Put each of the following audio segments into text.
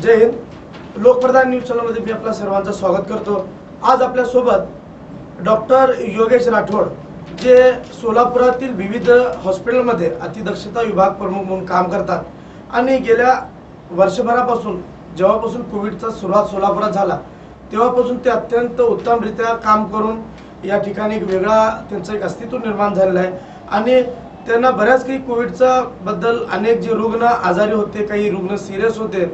जय Hind. Lokpradhan news चॅनलमध्ये मी आपल्या सर्वांचं स्वागत करतो। आज आपल्या सोबत डॉक्टर योगेश राठोड जे सोलापुरातील विविध हॉस्पिटलमध्ये अतिदक्षता विभाग प्रमुख म्हणून काम करतात आणि गेल्या वर्षभरापासून जेव्हापासून कोविडचा सुरुवात सोलापुरात झाला तेव्हापासून ते अत्यंत उत्तमरित्या काम करून या ठिकाणी एक वेगळा त्यांचं एक अस्तित्व निर्माण झालेलं आहे आणि त्यांना बऱ्याच काही कोविडचा बद्दल अनेक जे रुग्ण आजारी होते, काही रुग्ण सिरियस होते,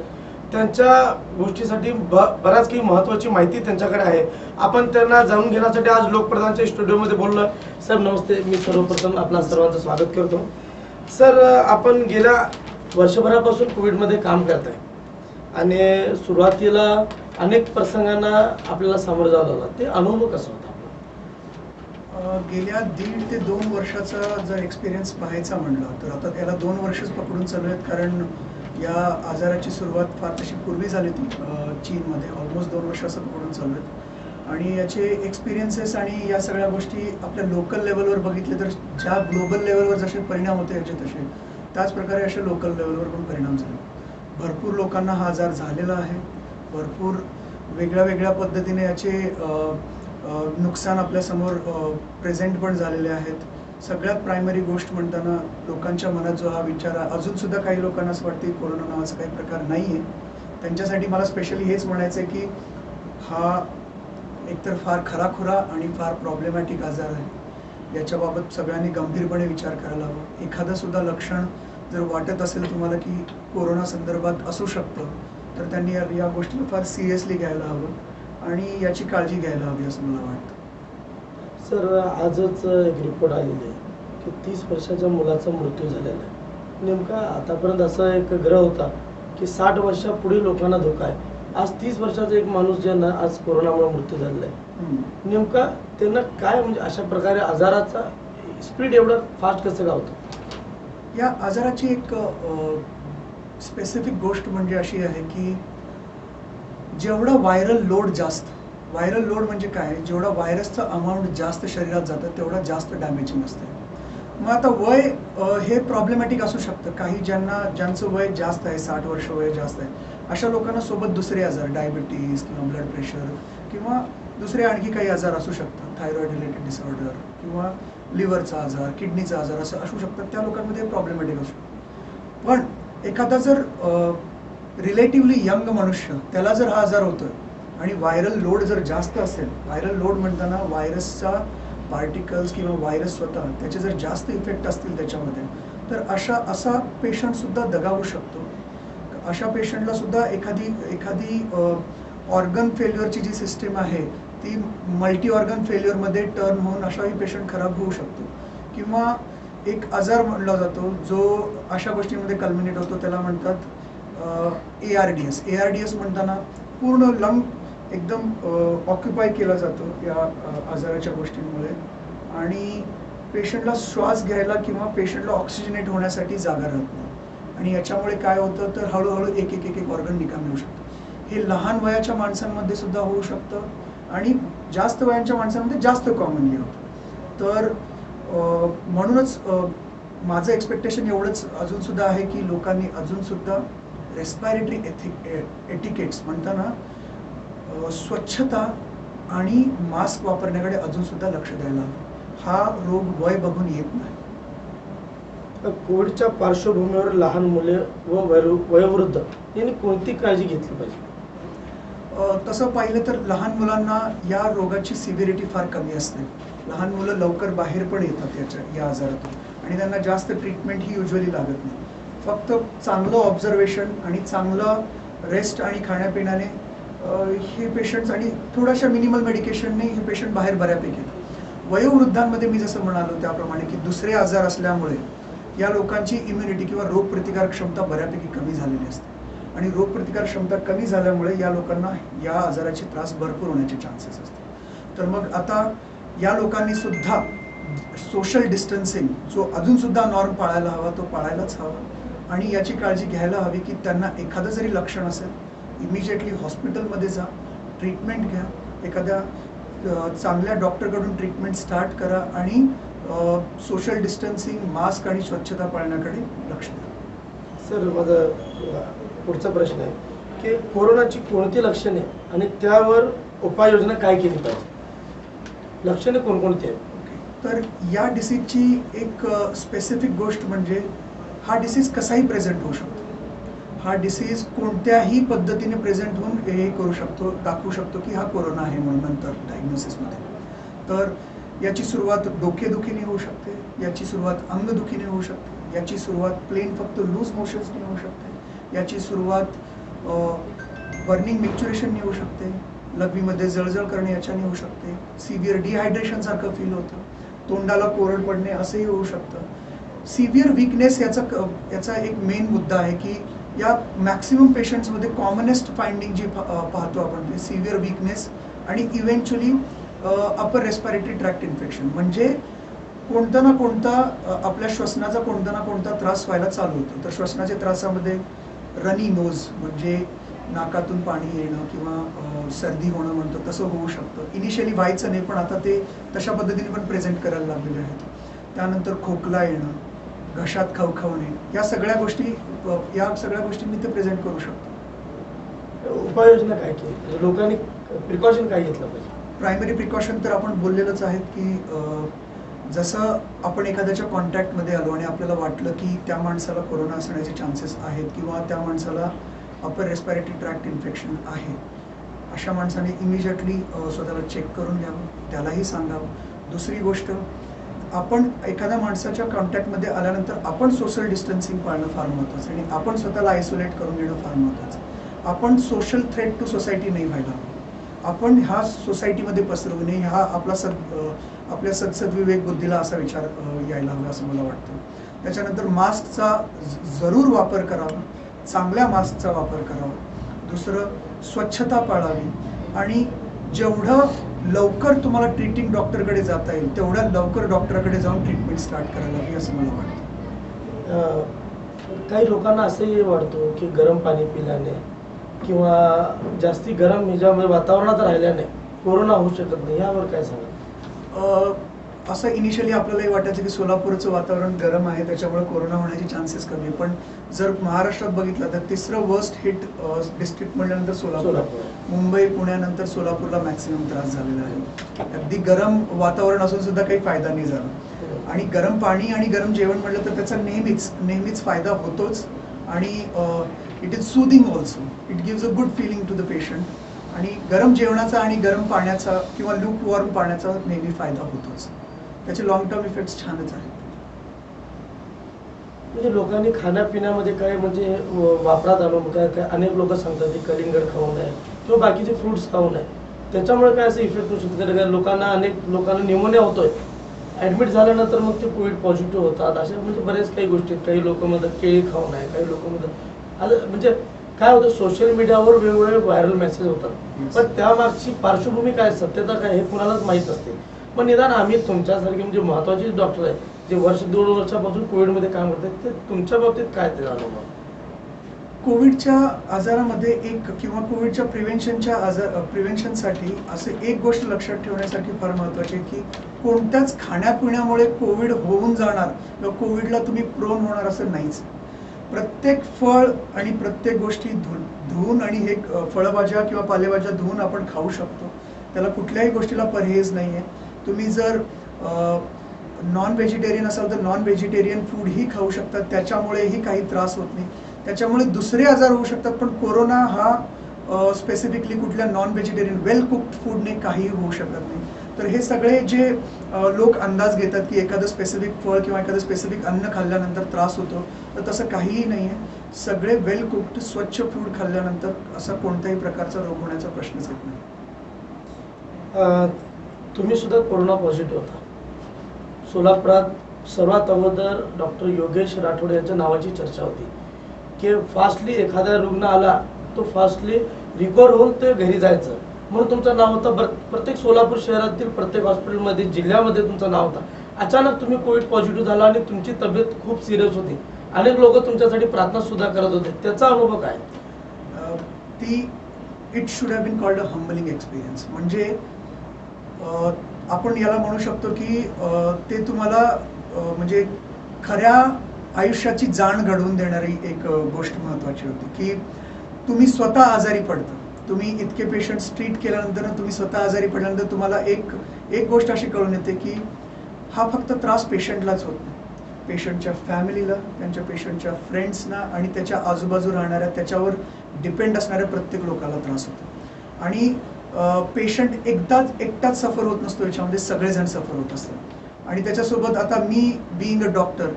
त्यांच्या गोष्टीसाठी बऱ्याच काही महत्त्वाची माहिती त्यांच्याकडे आहे। आपण त्यांना जाणून घेण्यासाठी आज लोकप्रधानच्या स्टुडिओमध्ये बोललो। सर नमस्ते, मी सर्वप्रथम आपल्या सर्वांचं स्वागत करतो। सर आपण गेल्या वर्षभरापासून कोविडमध्ये काम करताय आणि सुरुवातीला अनेक प्रसंगांना आपल्याला सामोरं जावं लागलं, ते अनुभव कसा होता? गेल्या 1.5 ते 2 वर्षाचा जर एक्सपिरियन्स पाहायचा म्हणला तर आता त्याला 2 वर्षच पकडून चालू आहेत, कारण या आजाराची सुरुवात फार तशी पूर्वी झाली होती चीनमध्ये, ऑलमोस्ट 2 वर्षाचं पकडून चालू आहेत। आणि याचे एक्सपिरियन्सेस आणि या सगळ्या गोष्टी आपल्या लोकल लेवलवर बघितले तर ज्या ग्लोबल लेवलवर जसे परिणाम होते याचे तसे त्याच प्रकारे असे लोकल लेवलवर पण परिणाम झाले। भरपूर लोकांना हा आजार झालेला आहे, भरपूर वेगळ्या वेगळ्या पद्धतीने याचे नुकसान आपल्यासमोर प्रेझेंट पण झालेले आहेत। सगळ्यात प्रायमरी गोष्ट म्हणताना लोकांच्या मनात जो हा विचार अजूनसुद्धा काही लोकांना असं वाटते कोरोना नावाचा काही प्रकार नाही आहे, त्यांच्यासाठी मला स्पेशली हेच म्हणायचं आहे की हा एकतर फार खराखुरा आणि फार प्रॉब्लेमॅटिक आजार आहे। याच्याबाबत सगळ्यांनी गंभीरपणे विचार करायला हवा। एखादंसुद्धा लक्षण जर वाटत असेल तुम्हाला की कोरोना संदर्भात असू शकतं तर त्यांनी या गोष्टीला फार सिरियसली घ्यायला हवं आणि याची काळजी घ्यायला हवी असं मला वाटतं। सर आजच एक रिपोर्ट आलेली आहे की 30 वर्षाच्या मुलाचा मृत्यू झालेला आहे। नेमका आतापर्यंत असा एक ग्रह होता की 60 वर्षापुढे लोकांना धोका आहे, आज 30 वर्षाचा एक माणूस ज्यांना आज कोरोनामुळे मृत्यू झालेला आहे, नेमका त्यांना काय म्हणजे अशा प्रकारे आजाराचा स्पीड एवढं फास्ट कसं काय होतं? या आजाराची एक स्पेसिफिक गोष्ट म्हणजे अशी आहे की जेवढा व्हायरल लोड जास्त, व्हायरल लोड म्हणजे काय, जेवढा व्हायरसचं अमाऊंट जास्त शरीरात जातं तेवढा जास्त डॅमेजिंग असते। मग आता वय हे प्रॉब्लेमॅटिक असू शकतं। काही ज्यांचं वय जास्त आहे, 60 वर्ष वय जास्त आहे, अशा लोकांना सोबत दुसरे आजार, डायबिटीज किंवा ब्लड प्रेशर किंवा दुसरे आणखी काही आजार असू शकतात, थायरॉइड रिलेटेड डिसऑर्डर किंवा लिव्हरचा आजार, किडनीचा आजार असं असू शकतात, त्या लोकांमध्ये प्रॉब्लेमॅटिक असू शकतं। पण एखादा जर रिलेटिव्हली यंग मनुष्य, त्याला जर हा आजार होतोय आणि व्हायरल लोड जर जास्त असेल, व्हायरल लोड म्हणताना व्हायरसचा पार्टिकल्स किंवा व्हायरस स्वतः त्याचे जर जास्त इफेक्ट असतील त्याच्यामध्ये, तर असा पेशंटसुद्धा दगावू शकतो। अशा पेशंटला सुद्धा एखादी ऑर्गन फेल्युअरची जी सिस्टीम आहे ती मल्टी ऑर्गन फेल्युअरमध्ये टर्न होऊन अशाही पेशंट खराब होऊ शकतो। किंवा एक आजार म्हणला जातो जो अशा गोष्टींमध्ये कल्मिनेट होतो, त्याला म्हणतात ARDS। ARDS म्हणताना पूर्ण लंग एकदम ऑक्युपाय केला जातो या आजाराच्या गोष्टींमुळे आणि पेशंटला श्वास घ्यायला किंवा पेशंटला ऑक्सिजनेट होण्यासाठी जागा राहत नाही आणि याच्यामुळे काय होतं तर हळूहळू एक ऑर्गन निकामी होऊ शकतं। हे लहान वयाच्या माणसांमध्ये सुद्धा होऊ शकतं आणि जास्त वयाच्या माणसांमध्ये जास्त कॉमनली होतं। तर म्हणूनच माझं एक्सपेक्टेशन एवढंच अजूनसुद्धा आहे की लोकांनी अजूनसुद्धा रेस्पायरेटरी एटिकेट्स म्हणताना स्वच्छता आणि मास्क वापरण्याकडे अजूनसुद्धा लक्ष द्यायला हवं। हा रोग वय बघून येत नाही। कोविडच्या पार्श्वभूमीवर लहान मुले व वयोवृद्ध यांनी कोणती काळजी घेतली पाहिजे? तसं पाहिलं तर लहान मुलांना या रोगाची सिव्हिरिटी फार कमी असते। लहान मुलं लवकर बाहेर पण येतात या आजारातून आणि त्यांना जास्त ट्रीटमेंट ही युजली लागत नाही। फक्त चांगलं ऑब्झर्वेशन आणि चांगलं रेस्ट आणि खाण्यापिण्याने हे पेशंट्स आणि थोड्याशा मिनिमल मेडिकेशनने हे पेशंट बाहेर बऱ्यापैकी येतात। वयोवृद्धांमध्ये मी जसं म्हणालो त्याप्रमाणे की दुसरे आजार असल्यामुळे या लोकांची इम्युनिटी किंवा रोगप्रतिकार क्षमता बऱ्यापैकी कमी झालेली असते आणि रोगप्रतिकार क्षमता कमी झाल्यामुळे या लोकांना या आजाराचे त्रास भरपूर होण्याचे चान्सेस असतात। तर मग आता या लोकांनी सुद्धा सोशल डिस्टन्सिंग जो अजूनसुद्धा नॉर्म पाळायला हवा तो पाळायलाच हवा आणि याची काळजी घ्यायला हवी की त्यांना एखादं जरी लक्षण असेल इमिजिएटली हॉस्पिटलमध्ये जा, ट्रीटमेंट घ्या, एखाद्या चांगल्या डॉक्टरकडून ट्रीटमेंट स्टार्ट करा आणि सोशल डिस्टन्सिंग, मास्क आणि स्वच्छता पाळण्याकडे लक्ष द्या। सर माझा पुढचा प्रश्न आहे की कोरोनाची कोणती लक्षणे आणि त्यावर उपाययोजना काय केली पाहिजे, लक्षणे कोणकोणती आहेत? तर या डिसीजची एक स्पेसिफिक गोष्ट म्हणजे हा डिसीज कसाही प्रेझेंट होऊ शकतो. हा डिसीज कोणत्याही पद्धतीने प्रेझेंट होऊन हे करू शकतो, दाखवू शकतो की हा कोरोना आहे म्हणून नंतर डायग्नोसिसमध्ये. तर याची सुरुवात डोकेदुखीने होऊ शकते, याची सुरुवात अंगदुखीने होऊ शकते, याची सुरुवात प्लेन फक्त लूज मोशन्सने होऊ शकते, याची सुरुवात बर्निंग मिक्च्युरेशनने होऊ शकते, लघवीमध्ये जळजळ करणे याच्याने होऊ शकते, सिव्हिअर डिहायड्रेशन सारखं फील होतं, तोंडाला कोरड पडणे असंही होऊ शकतं. सिव्हिअर वीकनेस याचा एक मेन मुद्दा आहे की या मॅक्सिमम पेशंट्समध्ये कॉमनेस्ट फाइंडिंग जी पाहतो आपण ते सिव्हिअर वीकनेस आणि eventually upper respiratory tract infection, म्हणजे कोणता ना कोणता आपल्या श्वसनाचा कोणता ना कोणता त्रास व्हायला चालू होतो. तर श्वसनाच्या त्रासामध्ये रनी नोज म्हणजे नाकातून पाणी येणं किंवा सर्दी होणं म्हणतो तसं होऊ शकतं. इनिशियली व्हायचं नाही पण आता ते तशा पद्धतीने पण प्रेझेंट करायला लागलेले आहेत. त्यानंतर खोकला येणं, घशात खवखवणे, या सगळ्या गोष्टी मी ते प्रेझेंट करू शकतो. उपाययोजना काय केली, लोकांनी प्रिकॉशन काय घेतलं पाहिजे? प्रायमरी प्रिकॉशन तर आपण बोललेलंच आहेत की जसं आपण एखाद्याच्या कॉन्टॅक्टमध्ये आलो आणि आपल्याला वाटलं की त्या माणसाला कोरोना असण्याचे चान्सेस आहेत किंवा त्या माणसाला अपर रेस्पिरेटरी ट्रॅक्ट इन्फेक्शन आहे, अशा माणसाने इमिजिएटली स्वतःला चेक करून घ्यावं, त्यालाही सांगावं. दुसरी गोष्ट, आपण एखाद्या माणसाच्या कॉन्टॅक्टमध्ये आल्यानंतर आपण सोशल डिस्टन्सिंग पाळणं फार महत्त्वाचं आणि आपण स्वतःला आयसोलेट करून घेणं फार महत्त्वाचं. आपण सोशल थ्रेट टू सोसायटी नाही व्हायला हवं. आपण ह्या सोसायटीमध्ये पसरवू नये, हा आपल्या सद्सद्विवेक बुद्धीला असा विचार यायला हवा असं मला वाटतं. त्याच्यानंतर मास्कचा जरूर वापर करावा, चांगल्या मास्कचा वापर करावा. दुसरं, स्वच्छता पाळावी आणि जेवढं लवकर तुम्हाला ट्रीटिंग डॉक्टरकडे जाता येईल तेवढ्या लवकर डॉक्टरकडे जाऊन ट्रीटमेंट स्टार्ट करायला हवी असं मला वाटतं. काही लोकांना असंही वाटतं की गरम पाणी पिल्याने किंवा जास्ती गरम ह्याच्यामध्ये वातावरणात राहिल्याने कोरोना होऊ शकत नाही, यावर काय सांगा? असं इनिशियली आपल्यालाही वाटायचं की सोलापूरचं वातावरण गरम आहे त्याच्यामुळे कोरोना होण्याचे चान्सेस कमी आहे. पण जर महाराष्ट्रात बघितलं तर तिसरं वर्स्ट हिट डिस्ट्रिक्ट म्हटल्यानंतर सोलापूर. मुंबई पुण्यानंतर सोलापूरला मॅक्सिमम त्रास झालेला आहे. अगदी गरम वातावरण असून सुद्धा काही फायदा नाही झाला. आणि गरम पाणी आणि गरम जेवण म्हटलं तर त्याचा नेहमीच फायदा होतोच. आणि it is soothing also, it gives a good feeling to the patient. आणि गरम जेवणाचा आणि गरम पाण्याचा किंवा लूक वॉर्म पाण्याचा नेहमी फायदा होतोच. त्याचे लॉंग टर्म इफेक्ट्स छानच आहेत. म्हणजे लोकांनी खाण्यापिण्यामध्ये काय म्हणजे वापरात आणून काय अनेक लोक सांगतात की कलिंगड खाऊ नये किंवा बाकीचे फ्रुट्स खाऊ नये, त्याच्यामुळे काय असं इफेक्ट होऊ शकतो? अनेक लोकांना न्यूमोनिया होतोय, ऍडमिट झाल्यानंतर मग ते कोविड पॉझिटिव्ह होतात. अशा म्हणजे बरेच काही गोष्टी आहेत. काही लोक म्हणतात केळी खाऊ नये, काही लोक म्हणतात आता म्हणजे काय होतं, सोशल मीडियावर वेगवेगळे व्हायरल मेसेज होतात, पण त्यामागची पार्श्वभूमी काय, सत्यता काय, हे कुणालाच माहीत असते. पण निदान आम्ही तुमच्यासारखे म्हणजे महत्त्वाचे डॉक्टर आहेत जे वर्ष 2 वर्षापासून कोविडमध्ये काम करतात, ते तुमच्या बाबतीत काय ते जाणवलं? कोविडच्या आजारामध्ये किंवा कोविडच्या प्रिव्हेन्शनसाठी असं एक गोष्ट लक्षात ठेवण्यासाठी फार महत्त्वाची आहे की कोणत्याच खाण्यापिण्यामुळे कोविड होऊन जाणार किंवा कोविडला तुम्ही प्रोन होणार असं नाहीच. प्रत्येक फळ आणि प्रत्येक गोष्टी धुवून आणि हे फळभाज्या किंवा पालेभाज्या धुवून आपण खाऊ शकतो. त्याला कुठल्याही गोष्टीला परहेज नाही आहे. तुम्ही जर नॉन व्हेजिटेरियन असाल तर नॉन व्हेजिटेरियन फूडही खाऊ शकतात, त्याच्यामुळेही काही त्रास होत नाही. त्याच्यामुळे दुसरे आजार होऊ शकतात, पण कोरोना हा स्पेसिफिकली कुठल्या नॉन व्हेजिटेरियन वेल कुक्ड फूडने काही होऊ शकत नाही. तर हे सगळे जे लोक अंदाज घेतात की एखादं स्पेसिफिक फळ किंवा एखादं स्पेसिफिक अन्न खाल्ल्यानंतर त्रास होतो, तर तसं काहीही नाही आहे. सगळे वेल कुक्ड स्वच्छ फूड खाल्ल्यानंतर असा कोणत्याही प्रकारचा रोग होण्याचा प्रश्नच येत नाही. तुम्ही सुद्धा कोरोना पॉझिटिव्ह होता. सोलापुरात सर्वात अगोदर डॉक्टर योगेश राठोड यांच्या नावाची चर्चा होती की फास्टली एखादा रुग्ण आला तो फास्टली रिकवर होऊन ते घरी जायचं म्हणून तुमचं नाव होतं. प्रत्येक सोलापूर शहरातील प्रत्येक हॉस्पिटलमध्ये जिल्ह्यामध्ये तुमचं नाव होतं. अचानक तुम्ही कोविड पॉझिटिव्ह झाला आणि तुमची तब्येत खूप सिरियस होती. अनेक लोक तुमच्यासाठी प्रार्थना सुद्धा करत होते, त्याचा अनुभव काय? It should have been called a humbling experience. म्हणजे आपण याला म्हणू शकतो की ते तुम्हाला म्हणजे खऱ्या आयुष्याची जाण घडवून देणारी एक गोष्ट महत्त्वाची होती की तुम्ही स्वतः आजारी पडता. तुम्ही इतके पेशंट्स ट्रीट केल्यानंतर तुम्ही स्वतः आजारी पडल्यानंतर तुम्हाला एक गोष्ट अशी कळून येते की हा फक्त त्रास पेशंटलाच होत नाही, पेशंटच्या फॅमिलीला, त्यांच्या पेशंटच्या फ्रेंड्सना आणि त्याच्या आजूबाजू राहणाऱ्या त्याच्यावर डिपेंड असणाऱ्या प्रत्येक लोकांना त्रास होतो. आणि पेशंट एकटाच सफर होत नसतो, याच्यामध्ये सगळेजण सफर होत असतात. आणि त्याच्यासोबत आता मी बिईंग अ डॉक्टर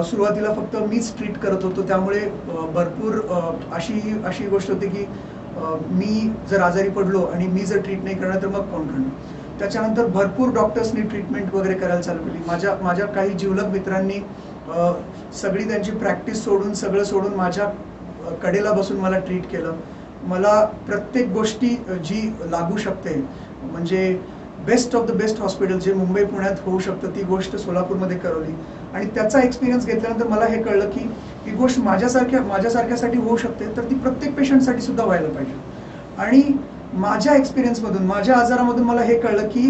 सुरुवातीला फक्त मीच ट्रीट करत होतो, त्यामुळे भरपूर अशी गोष्ट होती की मी जर आजारी पडलो आणि मी जर ट्रीट नाही करणार तर मग कोण करणार. त्याच्यानंतर भरपूर डॉक्टर्सनी ट्रीटमेंट वगैरे करायला चालू केली. माझ्या काही जिवलग मित्रांनी सगळी त्यांची प्रॅक्टिस सोडून, सगळं सोडून माझ्या कडेला बसून मला ट्रीट केलं. मला प्रत्येक गोष्टी जी लागू शकते, म्हणजे best of the best hospital जे मुंबई पुण्यात होऊ शकतं ती गोष्ट सोलापूरमध्ये करवली. आणि त्याचा एक्सपिरियन्स घेतल्यानंतर मला हे कळलं की ही गोष्ट माझ्यासारख्यासाठी होऊ शकते, तर ती प्रत्येक पेशंटसाठी सुद्धा व्हायला पाहिजे. आणि माझ्या एक्सपिरियन्समधून, माझ्या आजारामधून मला हे कळलं की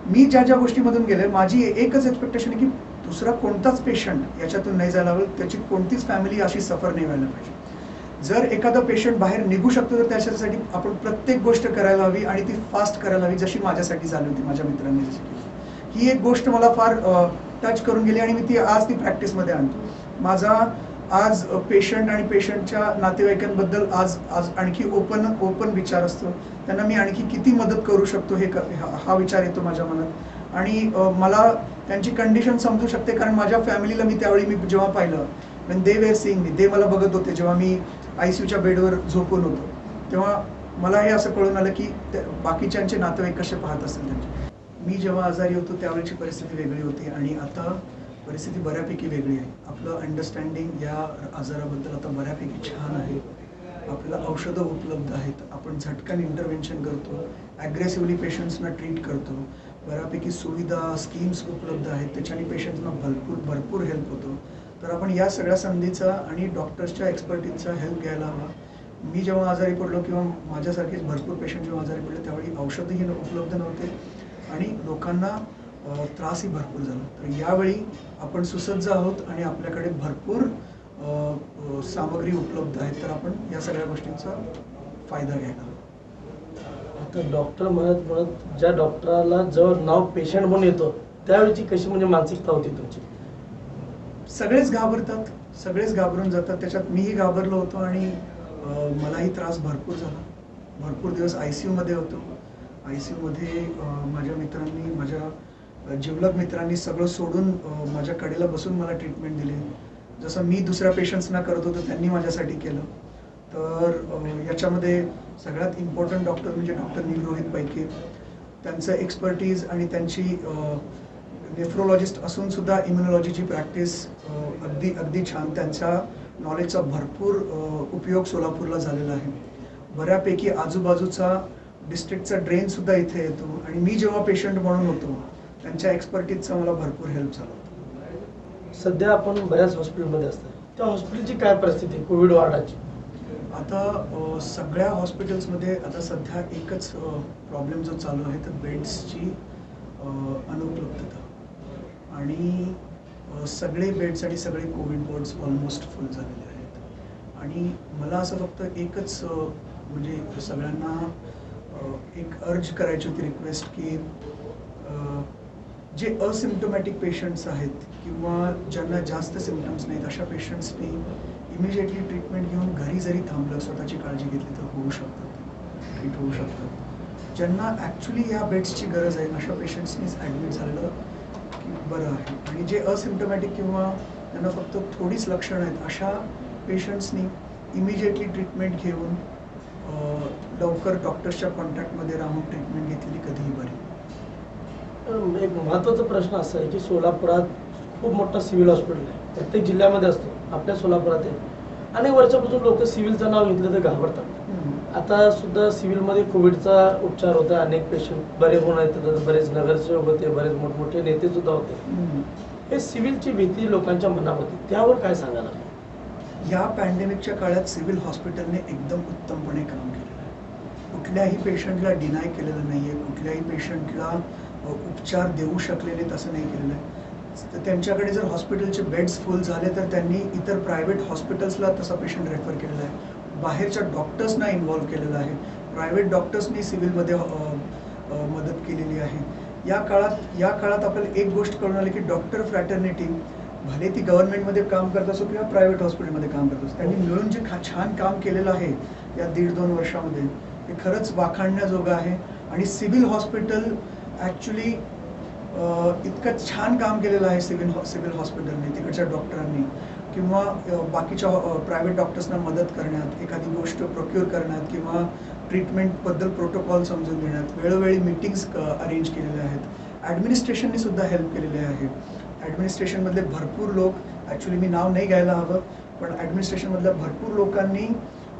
मी ज्या गोष्टीमधून गेले, माझी एकच एक्सपेक्टेशन आहे की दुसरा कोणताच पेशंट याच्यातून नाही जायला हवं, त्याची कोणतीच फॅमिली अशी सफर नाही व्हायला पाहिजे. जर एखादा पेशंट बाहेर निघू शकतो तर त्याच्यासाठी आपण प्रत्येक गोष्ट करायला हवी आणि ती फास्ट करायला हवी, जशी माझ्यासाठी झाली होती, माझ्या मित्रांनी जशी केली. ही एक गोष्ट मला फार टच करून गेली आणि मी आज ती प्रॅक्टिसमध्ये आणतो. माझा आज पेशंट आणि पेशंटच्या नातेवाईकांबद्दल आज आणखी ओपन विचार असतो. त्यांना मी आणखी किती मदत करू शकतो हा विचार येतो माझ्या मनात. आणि मला त्यांची कंडिशन समजू शकते, कारण माझ्या फॅमिलीला मी त्यावेळी मी जेव्हा पाहिलं, when they were seeing me, ते मला बघत होते जेव्हा मी ICUच्या बेडवर झोपून होतो, तेव्हा मला हे असं कळून आलं की बाकीच्यांचे नातेवाईक कसे पाहत असतील त्यांचे. मी जेव्हा आजारी होतो त्यावेळेची परिस्थिती वेगळी होती आणि आता परिस्थिती बऱ्यापैकी वेगळी आहे. आपलं अंडरस्टँडिंग या आजाराबद्दल आता बऱ्यापैकी छान आहे. आपल्याला औषधं उपलब्ध आहेत, आपण झटकन इंटरव्हेन्शन करतो, ॲग्रेसिव्हली पेशंट्सना ट्रीट करतो, बऱ्यापैकी सुविधा स्कीम्स उपलब्ध आहेत, त्याच्याने पेशंट्सना भरपूर हेल्प होतो. तर आपण या सगळ्या संधीचा आणि डॉक्टर्सच्या एक्सपर्टीजचा हेल्प घ्यायला हवा. मी जेव्हा आजारी पडलो किंवा माझ्यासारखेच भरपूर पेशंट जेव्हा आजारी पडले त्यावेळी औषधही उपलब्ध नव्हते आणि लोकांना त्रासही भरपूर झाला. तर यावेळी आपण सुसज्ज आहोत आणि आपल्याकडे भरपूर सामग्री उपलब्ध आहेत, तर आपण या सगळ्या गोष्टींचा फायदा घ्यायला हवा. आता डॉक्टर म्हणत ज्या डॉक्टराला जवळ नाव पेशंट म्हणून येतो त्यावेळीची कशी म्हणजे मानसिकता होती तुमची? सगळेच घाबरतात, सगळेच घाबरून जातात, त्याच्यात मीही घाबरलो होतो आणि मलाही त्रास भरपूर झाला. भरपूर दिवस ICU मध्ये होतो. ICU मध्ये माझ्या मित्रांनी, माझ्या जिवलग मित्रांनी सगळं सोडून माझ्या कडेला बसून मला ट्रीटमेंट दिली. जसं मी दुसऱ्या पेशंट्सना करत होतो त्यांनी माझ्यासाठी केलं. तर याच्यामध्ये सगळ्यात इम्पॉर्टंट डॉक्टर म्हणजे डॉक्टर नील रोहित पैके. त्यांचं एक्सपर्टीज आणि त्यांची नेफ्रोलॉजिस्ट असून सुद्धा इम्युनॉलॉजीची प्रॅक्टिस अगदी छान. त्यांच्या नॉलेजचा भरपूर उपयोग सोलापूरला झालेला आहे. बऱ्यापैकी आजूबाजूचा डिस्ट्रिक्टचा ड्रेन सुद्धा इथे येतो आणि मी जेव्हा पेशंट म्हणून होतो त्यांच्या एक्सपर्टीजचा मला भरपूर हेल्प झाला होता. सध्या आपण बऱ्याच हॉस्पिटलमध्ये असतात, त्या हॉस्पिटलची काय परिस्थिती कोविड वॉर्डाची? आता सगळ्या हॉस्पिटल्समध्ये आता सध्या एकच प्रॉब्लेम जो चालू आहे तर बेड्सची अनुपलब्धता. आणि सगळे बेड्स आणि सगळे कोविड वॉर्ड्स ऑलमोस्ट फुल झालेले आहेत. आणि मला असं फक्त एकच म्हणजे सगळ्यांना एक अर्ज करायची होती, रिक्वेस्ट, की जे असिम्प्टोमॅटिक पेशंट्स आहेत किंवा ज्यांना जास्त सिम्पटम्स नाहीत अशा पेशंट्सनी इमिजिएटली ट्रीटमेंट घेऊन घरी जरी थांबलं, स्वतःची काळजी घेतली तर होऊ शकतात, ट्रीट होऊ शकतात. ज्यांना ॲक्च्युली या बेड्सची गरज आहे अशा पेशंट्सनीच ॲडमिट झालेलं की बरं आहे. आणि जे असिम्प्टोमॅटिक किंवा त्यांना फक्त थोडीच लक्षणं आहेत अशा पेशंट्सनी इमिजिएटली ट्रीटमेंट घेऊन लवकर डॉक्टर्सच्या कॉन्टॅक्टमध्ये राहून ट्रीटमेंट घेतलेली कधीही बरी. एक महत्त्वाचा प्रश्न असा आहे की सोलापुरात खूप मोठा सिव्हिल हॉस्पिटल आहे, प्रत्येक जिल्ह्यामध्ये असतो, आपल्या सोलापुरात आहे. अनेक वर्षापासून लोक सिव्हिलचं नाव घेतलं तर घाबरतात. आता सुद्धा सिव्हिलमध्ये कोविडचा उपचार होता, अनेक पेशंट बरे होऊन येतात, बरेच नगरसेवक होते, बरेच मोठमोठे नेते सुद्धा होते. हे सिव्हिलची भीती लोकांच्या मनामध्ये, त्यावर काय सांगायला? या पॅन्डेमिकच्या काळात सिव्हिल हॉस्पिटलने एकदम उत्तमपणे काम केलेलं आहे. कुठल्याही पेशंटला डिनाय केलेलं नाही आहे, कुठल्याही पेशंटला उपचार देऊ शकले नाहीत असं नाही केलेलं आहे. तर त्यांच्याकडे जर हॉस्पिटलचे बेड्स फुल झाले तर त्यांनी इतर प्रायव्हेट हॉस्पिटल्सला तसा पेशंट रेफर केलेला आहे. बाहेरच्या डॉक्टर्सना इन्व्हॉल्व केलेलं आहे, प्रायव्हेट डॉक्टर्सनी सिव्हिलमध्ये मदत केलेली आहे. या काळात आपल्याला एक गोष्ट कळून आली की डॉक्टर फ्रॅटर्निटी भले ती गव्हर्नमेंटमध्ये काम करत असो किंवा प्रायव्हेट हॉस्पिटलमध्ये काम करत असो, त्यांनी मिळून जे छान काम केलेलं आहे या 1.5-2 वर्षामध्ये ते खरंच वाखाणण्याजोगं आहे. आणि सिव्हिल हॉस्पिटल ॲक्च्युली इतकं छान काम केलेलं आहे सिव्हिल हॉस्पिटलने, तिकडच्या डॉक्टरांनी किंवा बाकीच्या प्रायव्हेट डॉक्टर्सना मदत करण्यात, एखादी गोष्ट प्रोक्युअर करण्यात किंवा ट्रीटमेंटबद्दल प्रोटोकॉल समजून देण्यात, वेळोवेळी मीटिंग्स अरेंज केलेल्या आहेत. ॲडमिनिस्ट्रेशनने सुद्धा हेल्प केलेली आहे. ॲडमिनिस्ट्रेशनमधले भरपूर लोक, ॲक्च्युली मी नाव नाही घ्यायला हवं, पण ॲडमिनिस्ट्रेशनमधल्या भरपूर लोकांनी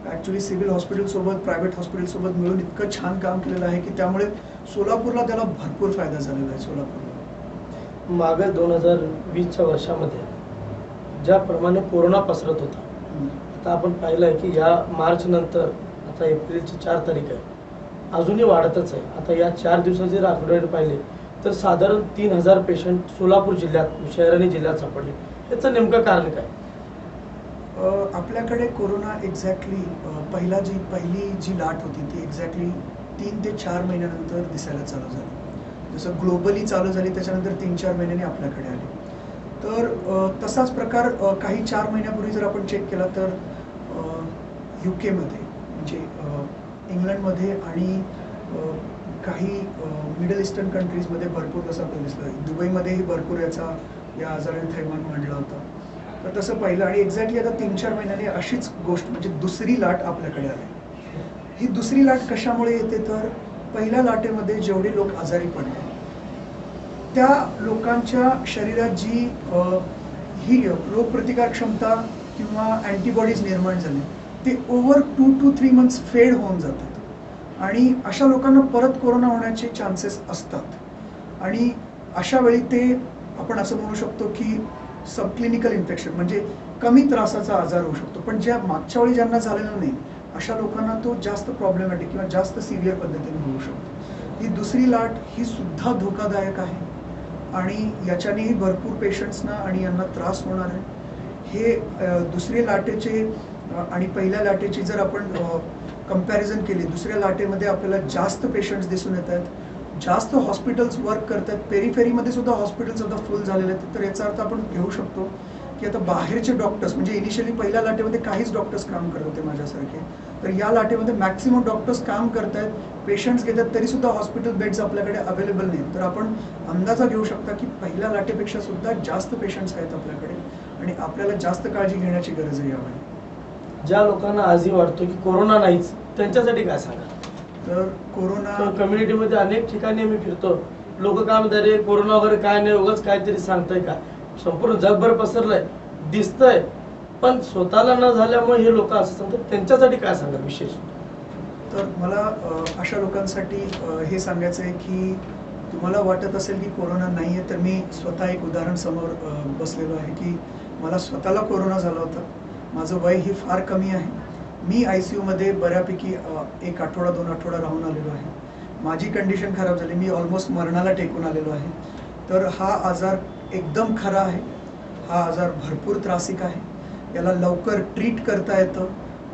ॲक्च्युली सिव्हिल हॉस्पिटलसोबत प्रायव्हेट हॉस्पिटलसोबत मिळून इतकं छान काम केलेलं आहे की त्यामुळे सोलापूरला त्याला भरपूर फायदा झालेला आहे. सोलापूरला मागे 2020च्या वर्षामध्ये ज्याप्रमाणे कोरोना पसरत होता, आता आपण पाहिलं आहे की या मार्च नंतर आता एप्रिलची 4 तारीख आहे, अजूनही वाढतच आहे. आता या 4 दिवसाचे जर आकडेवारी पाहिले तर साधारण 3000 पेशंट सोलापूर जिल्ह्यात, शहर आणि जिल्ह्यात सापडले. याचं नेमकं कारण काय? आपल्याकडे कोरोना एक्झॅक्टली पहिली जी लाट होती ती एक्झॅक्टली 3 ते 4 महिन्यानंतर दिसायला चालू झाली. जसं ग्लोबली चालू झाली त्याच्यानंतर 3-4 महिन्यांनी आपल्याकडे आली. तर तसाच प्रकार काही 4 महिन्यापूर्वी जर आपण चेक केला तर UK मध्ये म्हणजे इंग्लंडमध्ये आणि काही मिडल ईस्टर्न कंट्रीजमध्ये भरपूर तसं आपल्याला दिसलं. दुबईमध्येही भरपूर या आजाराने थैमान मांडला होता. तर तसं पाहिलं आणि एक्झॅक्टली आता 3-4 महिन्यांनी अशीच गोष्ट म्हणजे दुसरी लाट आपल्याकडे आली. ही दुसरी लाट कशामुळे येते तर पहिल्या लाटेमध्ये जेवढे लोक आजारी पडले त्या लोकांच्या शरीरात जी ही रोगप्रतिकार क्षमता किंवा अँटीबॉडीज निर्माण झाले ते ओव्हर 2 to 3 months फेड होऊन जातात आणि अशा लोकांना परत कोरोना होण्याचे चान्सेस असतात. आणि अशा वेळी ते आपण असं म्हणू शकतो की सबक्लिनिकल इन्फेक्शन म्हणजे कमी त्रासाचा आजार होऊ शकतो. पण ज्या मागच्या वेळी ज्यांना झालेला नाही अशा लोकांना तो जास्त प्रॉब्लेमॅटिक किंवा जास्त सिव्हिअर पद्धतीने होऊ शकतो. ही दुसरी लाट ही सुद्धा धोकादायक आहे आणि याच्यानेही भरपूर पेशंट्सना आणि यांना त्रास होणार आहे. हे दुसरी लाटेचे आणि पहिल्या लाटेची जर आपण कंपॅरिझन केली, दुसऱ्या लाटेमध्ये आपल्याला जास्त पेशंट्स दिसून येत आहेत, जास्त हॉस्पिटल्स वर्क करतात, पेरिफेरीमध्ये सुद्धा हॉस्पिटल्स आता फुल झालेले आहेत. तर याचा अर्थ आपण घेऊ शकतो की आता बाहेरचे डॉक्टर्स म्हणजे इनिशियली पहिल्या लाटेमध्ये काहीच डॉक्टर्स काम करत होते माझ्यासारखे, तर या लाटेमध्ये मॅक्सिमम डॉक्टर्स काम करत आहेत, पेशंट्स घेतात, तरी सुद्धा हॉस्पिटल बेड्स आपल्याकडे अवेलेबल नाहीत. तर आपण अंदाजा घेऊ शकता की पहिल्या लाटेपेक्षा सुद्धा जास्त पेशंट्स आहेत आपल्याकडे आणि आपल्याला जास्त काळजी घेण्याची गरज आहे यावेळी. ज्या लोकांना आजही वाटतो की कोरोना नाहीच, त्यांच्यासाठी काय सांगा? तर कोरोना कम्युनिटीमध्ये अनेक ठिकाणी आम्ही फिरतो, लोक काय म्हणतात रे कोरोना वगैरे काय नाही, उगाच काहीतरी सांगताय का? संपूर्ण जगभर पसरलंय, दिसतंय, पण स्वतःला न झाल्यामुळे हे लोक असं सांगतात, त्यांच्यासाठी काय सांगा विशेष? तर मला अशा लोकांसाठी हे सांगायचं आहे की तुम्हाला वाटत असेल की कोरोना नाही आहे, तर मी स्वतः एक उदाहरण समोर बसलेलो आहे की मला स्वतःला कोरोना झाला होता. माझं वय ही फार कमी आहे. मी ICUमध्ये बऱ्यापैकी 1 आठवडा 2 आठवडा राहून आलेलो आहे. माझी कंडिशन खराब झाली, मी ऑलमोस्ट मरणाला टेकून आलेलो आहे. तर हा आजार एकदम खरा आहे, हा आजार भरपूर त्रासिक आहे, याला लवकर ट्रीट करता येतं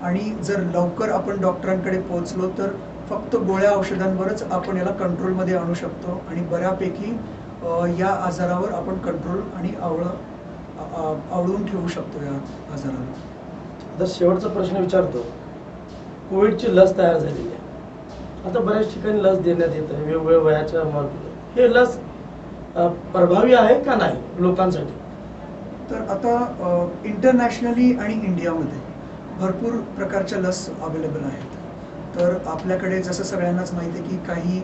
आणि जर लवकर आपण डॉक्टरांकडे पोहोचलो तर फक्त गोळ्या औषधांवरच आपण याला कंट्रोलमध्ये आणू शकतो आणि बऱ्यापैकी या आजारावर आपण कंट्रोल आणि आवळून ठेवू शकतो या आजाराला. आता शेवटचा प्रश्न विचारतो, कोविडची लस तयार झालेली आहे, आता बऱ्याच ठिकाणी लस देण्यात येत आहे वेगवेगळ्या वयाच्या मार्फत, हे लस प्रभावी आहे का नाही लोकांसाठी? तर आता इंटरनॅशनली आणि इंडियामध्ये भरपूर प्रकारच्या लस अवेलेबल आहेत. तर आपल्याकडे जसं सगळ्यांनाच माहिती आहे की काही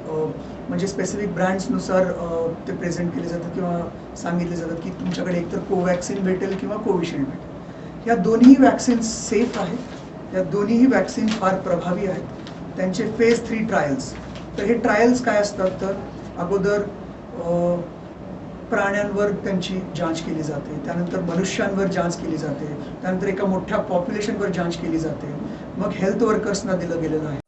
म्हणजे स्पेसिफिक ब्रँड्सनुसार ते प्रेझेंट केले जातात किंवा सांगितले जातात की तुमच्याकडे एकतर कोवॅक्सिन भेटेल किंवा कोविशिल्ड भेटेल. या दोन्ही वॅक्सिन्स सेफ आहेत, या दोन्हीही वॅक्सिन फार प्रभावी आहेत. त्यांचे फेज 3 ट्रायल्स, तर हे ट्रायल्स काय असतात तर अगोदर प्राण्यांवर त्यांची जांच केली जाते, त्यानंतर मनुष्यांवर जांच केली जाते, त्यानंतर एका मोठ्या पॉप्युलेशनवर जांच केली जाते, मग हेल्थ वर्कर्सना दिलं गेलेलं आहे.